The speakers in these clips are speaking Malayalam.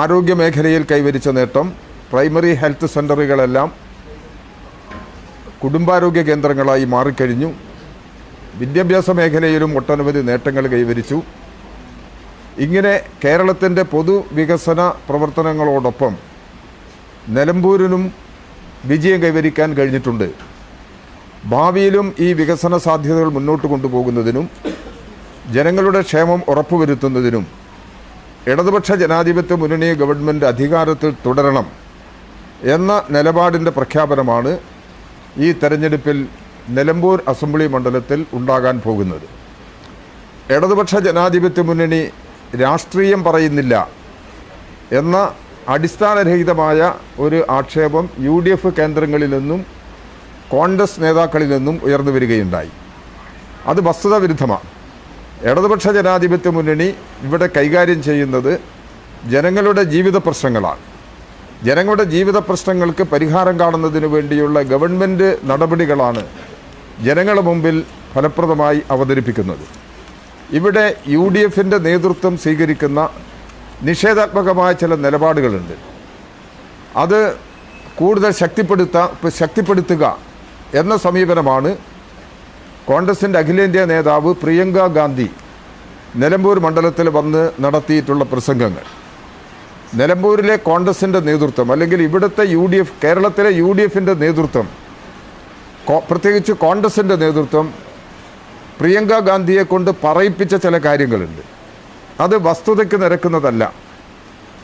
ആരോഗ്യമേഖലയിൽ കൈവരിച്ച നേട്ടം, പ്രൈമറി ഹെൽത്ത് സെൻ്ററുകളെല്ലാം കുടുംബാരോഗ്യ കേന്ദ്രങ്ങളായി മാറിക്കഴിഞ്ഞു. വിദ്യാഭ്യാസ മേഖലയിലും ഒട്ടനവധി നേട്ടങ്ങൾ കൈവരിച്ചു. ഇങ്ങനെ കേരളത്തിൻ്റെ പൊതുവികസന പ്രവർത്തനങ്ങളോടൊപ്പം നിലമ്പൂരിനും വിജയം കൈവരിക്കാൻ കഴിഞ്ഞിട്ടുണ്ട്. ഭാവിയിലും ഈ വികസന സാധ്യതകൾ മുന്നോട്ട് കൊണ്ടുപോകുന്നതിനും ജനങ്ങളുടെ ക്ഷേമം ഉറപ്പുവരുത്തുന്നതിനും ഇടതുപക്ഷ ജനാധിപത്യ മുന്നണി ഗവൺമെൻറ് അധികാരത്തിൽ തുടരണം എന്ന നിലപാടിൻ്റെ പ്രഖ്യാപനമാണ് ഈ തെരഞ്ഞെടുപ്പിൽ നിലമ്പൂർ അസംബ്ലി മണ്ഡലത്തിൽ ഉണ്ടാകാൻ പോകുന്നത്. ഇടതുപക്ഷ ജനാധിപത്യ മുന്നണി രാഷ്ട്രീയം പറയുന്നില്ല എന്ന അടിസ്ഥാനരഹിതമായ ഒരു ആക്ഷേപം UDF കേന്ദ്രങ്ങളിൽ നിന്നും കോൺഗ്രസ് നേതാക്കളിൽ നിന്നും ഉയർന്നു വരികയുണ്ടായി. അത് വസ്തുതാവിരുദ്ധമാണ്. ഇടതുപക്ഷ ജനാധിപത്യ മുന്നണി ഇവിടെ കൈകാര്യം ചെയ്യുന്നത് ജനങ്ങളുടെ ജീവിത പ്രശ്നങ്ങളാണ്. ജനങ്ങളുടെ ജീവിത പ്രശ്നങ്ങൾക്ക് പരിഹാരം കാണുന്നതിന് വേണ്ടിയുള്ള ഗവൺമെൻറ് നടപടികളാണ് ജനങ്ങളുടെ മുമ്പിൽ ഫലപ്രദമായി അവതരിപ്പിക്കുന്നത്. ഇവിടെ UDFൻ്റെ നേതൃത്വം സ്വീകരിക്കുന്ന നിഷേധാത്മകമായ ചില നിലപാടുകളുണ്ട്. അത് കൂടുതൽ ശക്തിപ്പെടുത്തുക എന്ന സമീപനമാണ് കോൺഗ്രസിൻ്റെ അഖിലേന്ത്യാ നേതാവ് പ്രിയങ്ക ഗാന്ധി നിലമ്പൂർ മണ്ഡലത്തിൽ വന്ന് നടത്തിയിട്ടുള്ള പ്രസംഗങ്ങൾ. നിലമ്പൂരിലെ കോൺഗ്രസിൻ്റെ നേതൃത്വം, അല്ലെങ്കിൽ ഇവിടുത്തെ കേരളത്തിലെ UDFൻ്റെ നേതൃത്വം, പ്രത്യേകിച്ച് കോൺഗ്രസിൻ്റെ നേതൃത്വം പ്രിയങ്ക ഗാന്ധിയെ കൊണ്ട് പറയിപ്പിച്ച ചില കാര്യങ്ങളുണ്ട്. അത് വസ്തുതയ്ക്ക് നിരക്കുന്നതല്ല.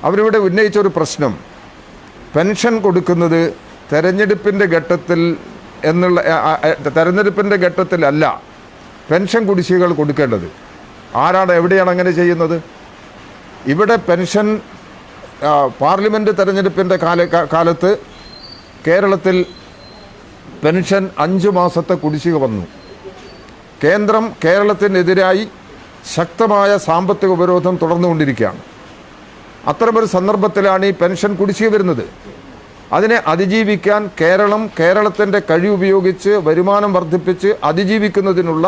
അവരിവിടെ ഉന്നയിച്ചൊരു പ്രശ്നം, പെൻഷൻ കൊടുക്കുന്നത് തെരഞ്ഞെടുപ്പിൻ്റെ ഘട്ടത്തിലല്ല പെൻഷൻ കുടിശ്ശികകൾ കൊടുക്കേണ്ടത്. ആരാണ്, എവിടെയാണ് അങ്ങനെ ചെയ്യുന്നത്? ഇവിടെ പെൻഷൻ പാർലമെൻറ്റ് തെരഞ്ഞെടുപ്പിൻ്റെ കാലത്ത് കേരളത്തിൽ പെൻഷൻ 5 മാസത്തെ കുടിശ്ശിക വന്നു. കേന്ദ്രം കേരളത്തിനെതിരായി ശക്തമായ സാമ്പത്തിക ഉപരോധം തുടർന്നുകൊണ്ടിരിക്കുകയാണ്. അത്തരമൊരു സന്ദർഭത്തിലാണ് ഈ പെൻഷൻ കുടിശ്ശിക വരുന്നത്. അതിനെ അതിജീവിക്കാൻ കേരളത്തിൻ്റെ കഴിവുപയോഗിച്ച് വരുമാനം വർദ്ധിപ്പിച്ച് അതിജീവിക്കുന്നതിനുള്ള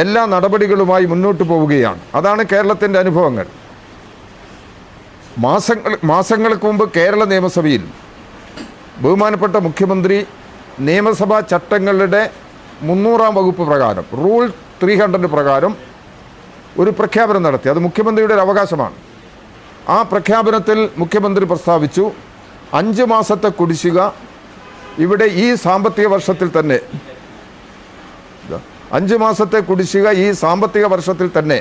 എല്ലാ നടപടികളുമായി മുന്നോട്ട് പോവുകയാണ്. അതാണ് കേരളത്തിൻ്റെ അനുഭവങ്ങൾ. മാസങ്ങൾക്ക് മുമ്പ് കേരള നിയമസഭയിൽ ബഹുമാനപ്പെട്ട മുഖ്യമന്ത്രി നിയമസഭാ ചട്ടങ്ങളുടെ 300-ാം വകുപ്പ് പ്രകാരം, റൂൾ 300 പ്രകാരം ഒരു പ്രഖ്യാപനം നടത്തി. അത് മുഖ്യമന്ത്രിയുടെ ഒരു അവകാശമാണ്. ആ പ്രഖ്യാപനത്തിൽ മുഖ്യമന്ത്രി പ്രസ്താവിച്ചു, 5 മാസത്തെ കുടിശ്ശിക ഇവിടെ ഈ സാമ്പത്തിക വർഷത്തിൽ തന്നെ 5 മാസത്തെ കുടിശ്ശിക ഈ സാമ്പത്തിക വർഷത്തിൽ തന്നെ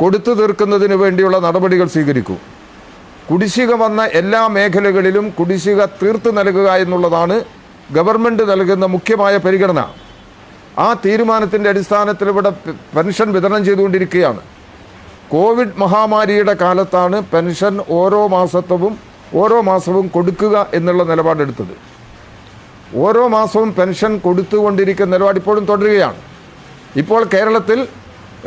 കൊടുത്തു തീർക്കുന്നതിന് വേണ്ടിയുള്ള നടപടികൾ സ്വീകരിക്കൂ. കുടിശ്ശിക വന്ന എല്ലാ മേഖലകളിലും കുടിശ്ശിക തീർത്തു നൽകുക എന്നുള്ളതാണ് ഗവൺമെൻറ് നൽകുന്ന മുഖ്യമായ പരിഗണന. ആ തീരുമാനത്തിൻ്റെ അടിസ്ഥാനത്തിൽ ഇവിടെ പെൻഷൻ വിതരണം ചെയ്തുകൊണ്ടിരിക്കുകയാണ്. കോവിഡ് മഹാമാരിയുടെ കാലത്താണ് പെൻഷൻ ഓരോ മാസവും കൊടുക്കുക എന്നുള്ള നിലപാടെടുത്തത്. ഓരോ മാസവും പെൻഷൻ കൊടുത്തുകൊണ്ടിരിക്കുന്ന നിലപാട് ഇപ്പോഴും തുടരുകയാണ്. ഇപ്പോൾ കേരളത്തിൽ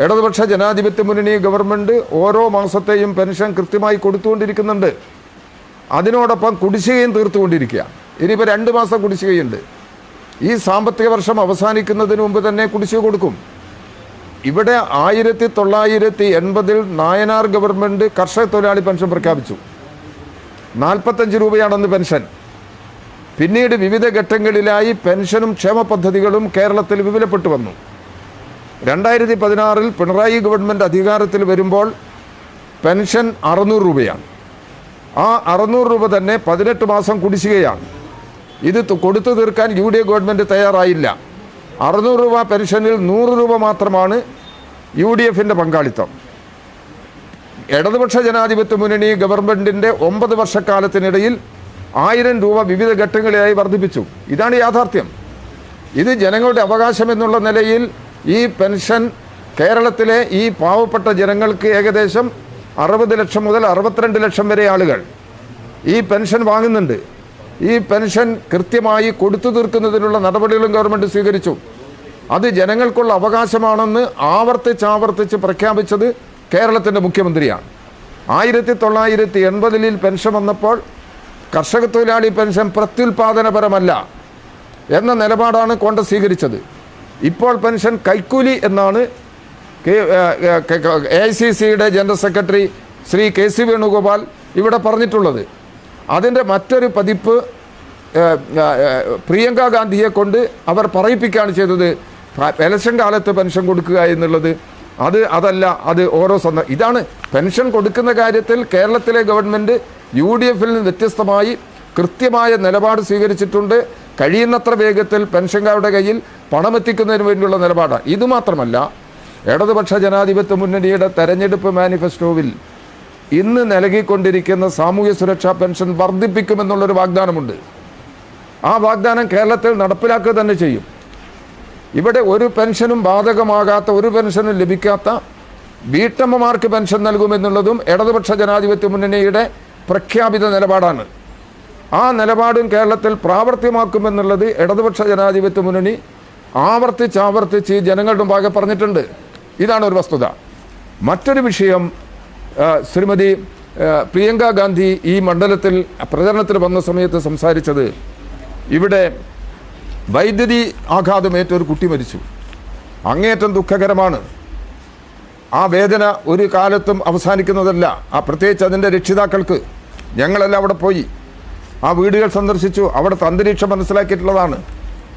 ഇടതുപക്ഷ ജനാധിപത്യ മുന്നണി ഗവൺമെൻറ് ഓരോ മാസത്തെയും പെൻഷൻ കൃത്യമായി കൊടുത്തുകൊണ്ടിരിക്കുന്നുണ്ട്. അതിനോടൊപ്പം കുടിശ്ശികയും തീർത്തുകൊണ്ടിരിക്കുകയാണ്. ഇനിയിപ്പോൾ 2 മാസം കുടിശ്ശികയുണ്ട്. ഈ സാമ്പത്തിക വർഷം അവസാനിക്കുന്നതിന് മുമ്പ് തന്നെ കുടിശ്ശിക കൊടുക്കും. ഇവിടെ 1980 നായനാർ ഗവൺമെൻറ് കർഷക തൊഴിലാളി പെൻഷൻ പ്രഖ്യാപിച്ചു. 45 രൂപയാണെന്ന് പെൻഷൻ. പിന്നീട് വിവിധ ഘട്ടങ്ങളിലായി പെൻഷനും ക്ഷേമ പദ്ധതികളും കേരളത്തിൽ വിപുലപ്പെട്ടു വന്നു. 2016 പിണറായി ഗവൺമെൻറ് അധികാരത്തിൽ വരുമ്പോൾ പെൻഷൻ 600 രൂപയാണ്. ആ 600 രൂപ തന്നെ 18 മാസം കുടിശ്ശികയാണ്. ഇത് കൊടുത്തു തീർക്കാൻ UDF ഗവൺമെൻറ് തയ്യാറായില്ല. 600 രൂപ പെൻഷനിൽ 100 രൂപ മാത്രമാണ് UDFൻ്റെ പങ്കാളിത്തം. ഇടതുപക്ഷ ജനാധിപത്യ മുന്നണി ഗവൺമെൻറ്റിൻ്റെ 9 വർഷക്കാലത്തിനിടയിൽ 1000 രൂപ വിവിധ ഘട്ടങ്ങളിലായി വർദ്ധിപ്പിച്ചു. ഇതാണ് യാഥാർത്ഥ്യം. ഇത് ജനങ്ങളുടെ അവകാശം എന്നുള്ള നിലയിൽ ഈ പെൻഷൻ കേരളത്തിലെ ഈ പാവപ്പെട്ട ജനങ്ങൾക്ക് ഏകദേശം 60 ലക്ഷം മുതൽ 62 ലക്ഷം വരെ ആളുകൾ ഈ പെൻഷൻ വാങ്ങുന്നുണ്ട്. ഈ പെൻഷൻ കൃത്യമായി കൊടുത്തു തീർക്കുന്നതിനുള്ള നടപടികളും ഗവൺമെൻറ് സ്വീകരിച്ചു. അത് ജനങ്ങൾക്കുള്ള അവകാശമാണെന്ന് ആവർത്തിച്ച് പ്രഖ്യാപിച്ചത് കേരളത്തിൻ്റെ മുഖ്യമന്ത്രിയാണ്. 1980 പെൻഷൻ വന്നപ്പോൾ കർഷക തൊഴിലാളി പെൻഷൻ പ്രത്യുൽപാദനപരമല്ല എന്ന നിലപാടാണ് കോൺഗ്രസ് സ്വീകരിച്ചത്. ഇപ്പോൾ പെൻഷൻ കൈക്കൂലി എന്നാണ് AICCയുടെ general secretary Shri KC Venugopal ഇവിടെ പറഞ്ഞിട്ടുള്ളത്. അതിൻ്റെ മറ്റൊരു പതിപ്പ് പ്രിയങ്ക ഗാന്ധിയെ കൊണ്ട് അവർ പറയിപ്പിക്കുകയാണ് ചെയ്തത്. ഇലക്ഷൻ കാലത്ത് പെൻഷൻ കൊടുക്കുക എന്നുള്ളത് അതല്ല, അത് ഓരോ ഇതാണ് പെൻഷൻ കൊടുക്കുന്ന കാര്യത്തിൽ കേരളത്തിലെ ഗവൺമെൻറ് UDFൽ നിന്ന് വ്യത്യസ്തമായി കൃത്യമായ നിലപാട് സ്വീകരിച്ചിട്ടുണ്ട്. കഴിയുന്നത്ര വേഗത്തിൽ പെൻഷൻകാരുടെ കയ്യിൽ പണമെത്തിക്കുന്നതിന് വേണ്ടിയുള്ള നിലപാടാണ്. ഇതുമാത്രമല്ല, ഇടതുപക്ഷ ജനാധിപത്യ മുന്നണിയുടെ തെരഞ്ഞെടുപ്പ് മാനിഫെസ്റ്റോവിൽ ഇന്ന് നൽകിക്കൊണ്ടിരിക്കുന്ന സാമൂഹ്യ സുരക്ഷാ പെൻഷൻ വർദ്ധിപ്പിക്കുമെന്നുള്ളൊരു വാഗ്ദാനമുണ്ട്. ആ വാഗ്ദാനം കേരളത്തിൽ നടപ്പിലാക്കുക തന്നെ ചെയ്യും. ഇവിടെ ഒരു പെൻഷനും ബാധകമാകാത്ത, ഒരു പെൻഷനും ലഭിക്കാത്ത വീട്ടമ്മമാർക്ക് പെൻഷൻ നൽകുമെന്നുള്ളതും ഇടതുപക്ഷ ജനാധിപത്യ മുന്നണിയുടെ പ്രഖ്യാപിത നിലപാടാണ്. ആ നിലപാടും കേരളത്തിൽ പ്രാവർത്തികമാക്കുമെന്നുള്ളത് ഇടതുപക്ഷ ജനാധിപത്യ മുന്നണി ആവർത്തിച്ച് ജനങ്ങളുടെ മുമ്പാകെ പറഞ്ഞിട്ടുണ്ട്. ഇതാണ് ഒരു വസ്തുത. മറ്റൊരു വിഷയം, ശ്രീമതി പ്രിയങ്ക ഗാന്ധി ഈ മണ്ഡലത്തിൽ പ്രചരണത്തിൽ വന്ന സമയത്ത് സംസാരിച്ചത്, ഇവിടെ വൈദ്യുതി ആഘാതമേറ്റ ഒരു കുട്ടി മരിച്ചു. അങ്ങേയറ്റം ദുഃഖകരമാണ്. ആ വേദന ഒരു കാലത്തും അവസാനിക്കുന്നതല്ല. പ്രത്യേകിച്ച് അതിൻ്റെ രക്ഷിതാക്കൾക്ക്. ഞങ്ങളെല്ലാം അവിടെ പോയി ആ വീടുകൾ സന്ദർശിച്ചു. അവിടുത്തെ അന്തരീക്ഷം മനസ്സിലാക്കിയിട്ടുള്ളതാണ്.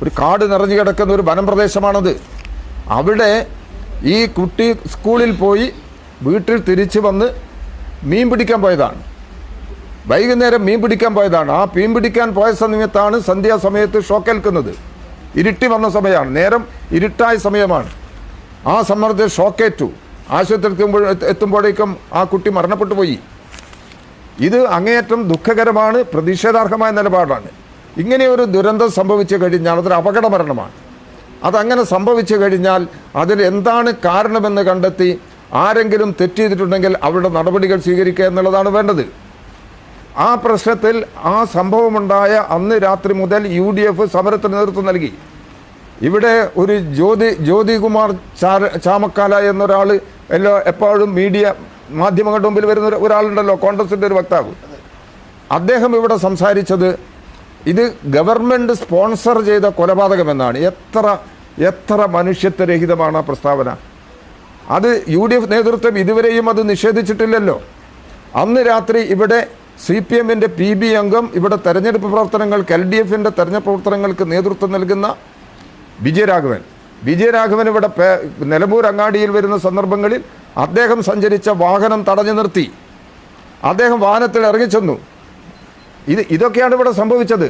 ഒരു കാട് നിറഞ്ഞു കിടക്കുന്ന ഒരു വനം പ്രദേശമാണത്. അവിടെ ഈ കുട്ടി സ്കൂളിൽ പോയി വീട്ടിൽ തിരിച്ചു വന്ന് മീൻ പിടിക്കാൻ പോയതാണ്. വൈകുന്നേരം മീൻ പിടിക്കാൻ പോയതാണ്. ആ മീൻ പിടിക്കാൻ പോയ സമയത്താണ് സന്ധ്യാസമയത്ത് ഷോക്കേൽക്കുന്നത്. ഇരുട്ടി വന്ന സമയമാണ്, നേരം ഇരുട്ടായ സമയമാണ്. ആ സമ്മർദ്ദം ഷോക്കേറ്റു. ആശുപത്രിക്ക് എത്തുമ്പോഴേക്കും ആ കുട്ടി മരണപ്പെട്ടു പോയി. ഇത് അങ്ങേയറ്റം ദുഃഖകരമാണ്, പ്രതിഷേധാർഹമായ നിലപാടാണ്. ഇങ്ങനെയൊരു ദുരന്തം സംഭവിച്ചു കഴിഞ്ഞാൽ അതൊരു അപകട മരണമാണ്. അതങ്ങനെ സംഭവിച്ചു കഴിഞ്ഞാൽ അതിൽ എന്താണ് കാരണമെന്ന് കണ്ടെത്തി ആരെങ്കിലും തെറ്റ് ചെയ്തിട്ടുണ്ടെങ്കിൽ അവരുടെ നടപടികൾ സ്വീകരിക്കുക എന്നുള്ളതാണ് വേണ്ടത്. ആ പ്രശ്നത്തിൽ ആ സംഭവമുണ്ടായ അന്ന് രാത്രി മുതൽ UDF സമരത്തിന് നേതൃത്വം നൽകി. ഇവിടെ ഒരു ജ്യോതികുമാർ ചാമക്കാല എന്നൊരാൾ എപ്പോഴും മാധ്യമങ്ങളുടെ മുമ്പിൽ വരുന്ന ഒരാളുണ്ടല്ലോ, കോൺഗ്രസിൻ്റെ ഒരു വക്താവ്. അദ്ദേഹം ഇവിടെ സംസാരിച്ചത് ഇത് ഗവൺമെൻറ് സ്പോൺസർ ചെയ്ത കൊലപാതകമെന്നാണ്. എത്ര മനുഷ്യത്വരഹിതമാണ് ആ പ്രസ്താവന. അത് UDF നേതൃത്വം ഇതുവരെയും അത് നിഷേധിച്ചിട്ടില്ലല്ലോ. അന്ന് രാത്രി ഇവിടെ CPMൻ്റെ PB അംഗം, ഇവിടെ തെരഞ്ഞെടുപ്പ് പ്രവർത്തനങ്ങൾക്ക് LDFൻ്റെ തെരഞ്ഞെടുപ്പ് പ്രവർത്തനങ്ങൾക്ക് നേതൃത്വം നൽകുന്ന വിജയരാഘവൻ ഇവിടെ നിലമ്പൂർ അങ്ങാടിയിൽ വരുന്ന സന്ദർഭങ്ങളിൽ അദ്ദേഹം സഞ്ചരിച്ച വാഹനം തടഞ്ഞു നിർത്തി. അദ്ദേഹം വാഹനത്തിൽ ഇറങ്ങിച്ചെന്നു. ഇതൊക്കെയാണ് ഇവിടെ സംഭവിച്ചത്.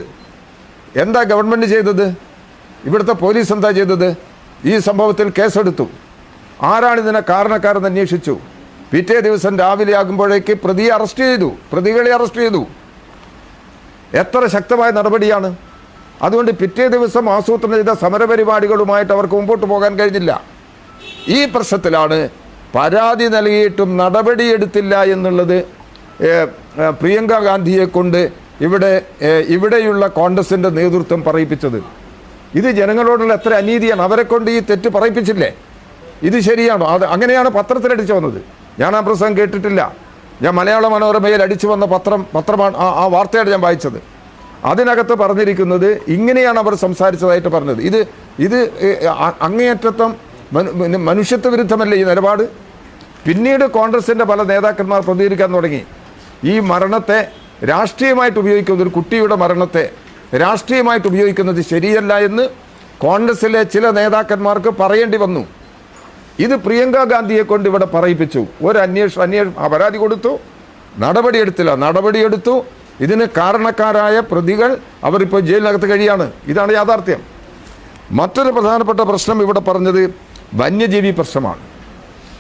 എന്താ ഗവൺമെൻറ് ചെയ്തത്? ഇവിടുത്തെ പോലീസ് എന്താ ചെയ്തത്? ഈ സംഭവത്തിൽ കേസെടുത്തു. ആരാണിതിനെ കാരണക്കാരെന്ന് അന്വേഷിച്ചു. പിറ്റേ ദിവസം രാവിലെ ആകുമ്പോഴേക്ക് പ്രതികളെ അറസ്റ്റ് ചെയ്തു. എത്ര ശക്തമായ നടപടിയാണ്. അതുകൊണ്ട് പിറ്റേ ദിവസം ആസൂത്രണം ചെയ്ത സമരപരിപാടികളുമായിട്ട് അവർക്ക് മുമ്പോട്ട് പോകാൻ കഴിഞ്ഞില്ല. ഈ പ്രശ്നത്തിലാണ് പരാതി നൽകിയിട്ടും നടപടിയെടുത്തില്ല എന്നുള്ളത് പ്രിയങ്ക ഗാന്ധിയെ കൊണ്ട് ഇവിടെയുള്ള കോൺഗ്രസിൻ്റെ നേതൃത്വം പറയിപ്പിച്ചത്. ഇത് ജനങ്ങളോടുള്ള എത്ര അനീതിയാണ്. അവരെ കൊണ്ട് ഈ തെറ്റ് പറയിപ്പിച്ചില്ലേ? ഇത് ശരിയാണോ? അങ്ങനെയാണ് പത്രത്തിലടിച്ചു വന്നത്. ഞാൻ ആ പ്രസംഗം കേട്ടിട്ടില്ല. ഞാൻ മലയാള മനോരമയിൽ അടിച്ചു വന്ന പത്രമാണ് ആ വാർത്തയാണ് ഞാൻ വായിച്ചത്. അതിനകത്ത് പറഞ്ഞിരിക്കുന്നത് ഇങ്ങനെയാണ് അവർ സംസാരിച്ചതായിട്ട് പറഞ്ഞത്. ഇത് അങ്ങേയറ്റം മനുഷ്യത്വ വിരുദ്ധമല്ലേ ഈ നിലപാട്? പിന്നീട് കോൺഗ്രസിൻ്റെ പല നേതാക്കന്മാർ പ്രതികരിക്കാൻ തുടങ്ങി. ഈ മരണത്തെ രാഷ്ട്രീയമായിട്ട് ഉപയോഗിക്കുന്ന, ഒരു കുട്ടിയുടെ മരണത്തെ രാഷ്ട്രീയമായിട്ട് ഉപയോഗിക്കുന്നത് ശരിയല്ല എന്ന് കോൺഗ്രസിലെ ചില നേതാക്കന്മാർക്ക് പറയേണ്ടി വന്നു. ഇത് പ്രിയങ്ക ഗാന്ധിയെ കൊണ്ട് ഇവിടെ പറയിപ്പിച്ചു. ഒരു അന്വേഷണം പരാതി കൊടുത്തു, നടപടിയെടുത്തു. ഇതിന് കാരണക്കാരായ പ്രതികൾ അവരിപ്പോൾ ജയിലിനകത്ത് കഴിയാണ്. ഇതാണ് യാഥാർത്ഥ്യം. മറ്റൊരു പ്രധാനപ്പെട്ട പ്രശ്നം ഇവിടെ പറഞ്ഞത് വന്യജീവി പ്രശ്നമാണ്.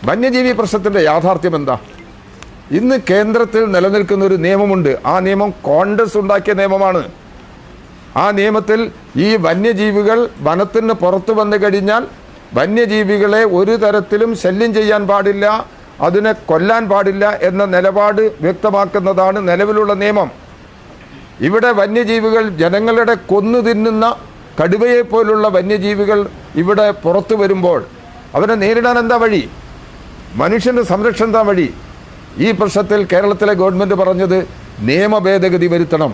വന്യജീവി പ്രശ്നത്തിൻ്റെ യാഥാർത്ഥ്യം എന്താ? ഇന്ന് കേന്ദ്രത്തിൽ നിലനിൽക്കുന്ന ഒരു നിയമമുണ്ട്. ആ നിയമം കോൺഗ്രസ് ഉണ്ടാക്കിയ നിയമമാണ്. ആ നിയമത്തിൽ ഈ വന്യജീവികൾ വനത്തിന് പുറത്തു വന്നു കഴിഞ്ഞാൽ വന്യജീവികളെ ഒരു തരത്തിലും ശല്യം ചെയ്യാൻ പാടില്ല, അതിനെ കൊല്ലാൻ പാടില്ല എന്ന നിലപാട് വ്യക്തമാക്കുന്നതാണ് നിലവിലുള്ള നിയമം. ഇവിടെ വന്യജീവികൾ ജനങ്ങളുടെ കൊന്നു തിന്നുന്ന കടുവയെപ്പോലുള്ള വന്യജീവികൾ ഇവിടെ പുറത്തു വരുമ്പോൾ അവരെ നേരിടാൻ എന്താ വഴി? മനുഷ്യൻ്റെ സംരക്ഷണം എന്താ വഴി? ഈ പ്രശ്നത്തിൽ കേരളത്തിലെ ഗവൺമെൻറ് പറഞ്ഞത് നിയമ ഭേദഗതി വരുത്തണം.